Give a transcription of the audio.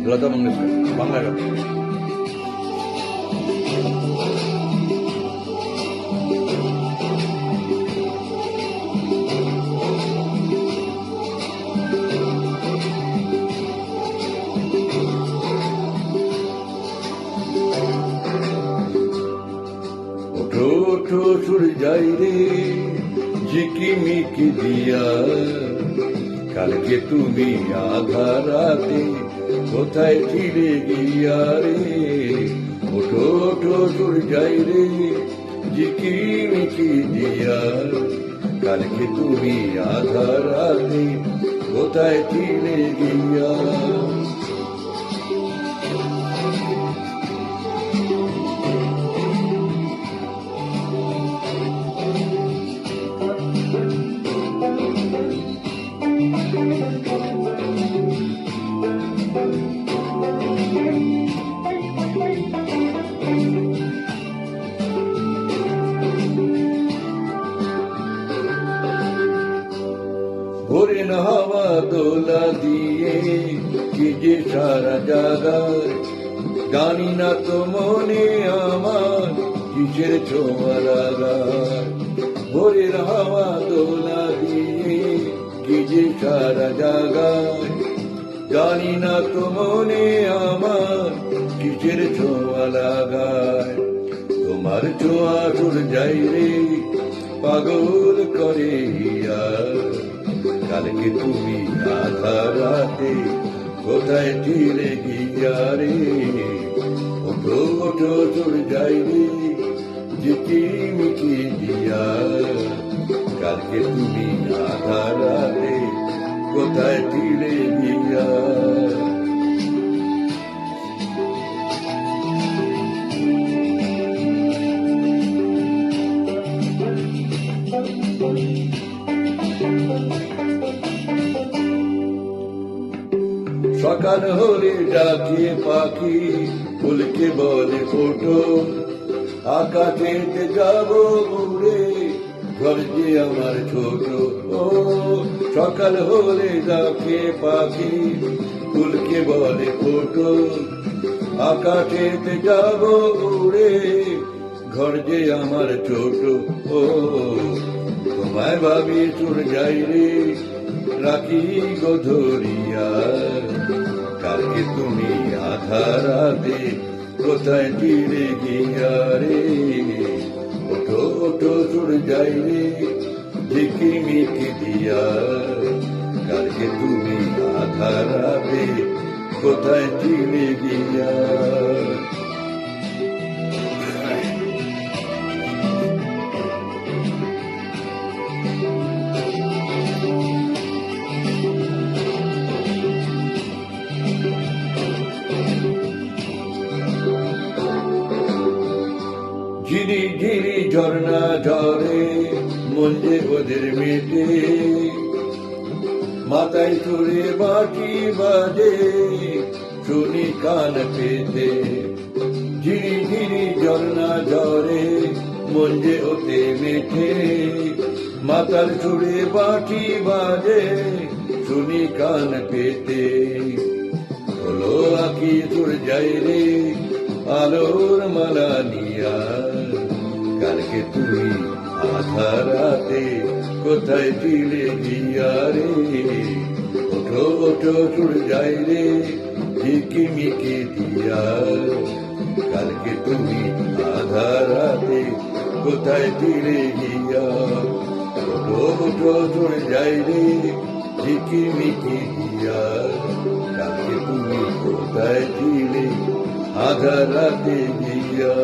লতা মঙ্গেশকর, বাংলা গান। ওঠো ওঠো সুর যাই রে ঝিকিমিকি দিয়া, কালকে তুমি আধা রাতে কোথায় ছিলে গিয়া রে। ওঠো ওঠো সুর যাই রে ঝিকিমিকি দিয়া, কালকে তুমি আধা রাতে কোথায় ছিলে গিয়া। ভোরের হাওয়া দোলা দিয়ে কি যে সারা জাগায়, জানি না তো মনে আমার কিসের ছোঁয়া লাগায়। ভোরের হাওয়া দোলা দিয়ে কি যে সারা জাগায়, জানি না তো মনে আমার কিসের ছোঁয়া লাগায়। তোমার ছোঁয়া সুর যাই রে পাগল করে হিয়া, কালকে তুমি আধা রাতে কোথায় ছিলে গিয়া রে। ওঠো ওঠো সুর যাই রে ঝিকিমিকি দিয়া, কালকে তুমি আধা রাতে কোথায় ছিলে গিয়া। সকাল হলে ডাকে পাখি ফুলকে বলে ফোটো, আকাশেতে যাব উড়ে ঘর যে আমার ছোট। ও সকাল হলে ডাকে পাখি ফুলকে বলে ফোটো, আকাশেতে যাব উড়ে ঘর যে আমার ছোট। ও তোমায় ভাবি সুর যাই রে রাখি গো ধরিয়া, কালকে তুমি আধা রাতে কোথায় ছিলে গিয়া রে। ওঠো ওঠো সুর যাই রে ঝিকিমিকি দিয়া, কালকে তুমি আধা রাতে কোথায় ছিলে গিয়া। ঝিরি ঝিরি ঝর্ণা ঝরে মন যে ওদের মেটে, মাথায় চড়ে বাটি বাজে শুনি কান পেতে। ঝিরি ঝিরি ঝর্ণা ঝরে মন যে ওতে মেটে, মাথার চড়ে বাটি বাজে শুনি কান পেতে। হলো আঁকি সুর যাই রে আলোর মালা নিয়া, কালকে তুমি আধা রাতে কোথায় ছিলে গিয়া রে। ওঠো ওঠো সুর যাই রে ঝিকিমিকি দিয়া, কালকে তুমি আধা রাতে কোথায় ছিলে গিয়া। ওঠো ওঠো সুর যাই রে ঝিকিমিকি দিয়া, কালকে তুমি কোথায় ছিলে আধা রাতে গিয়া।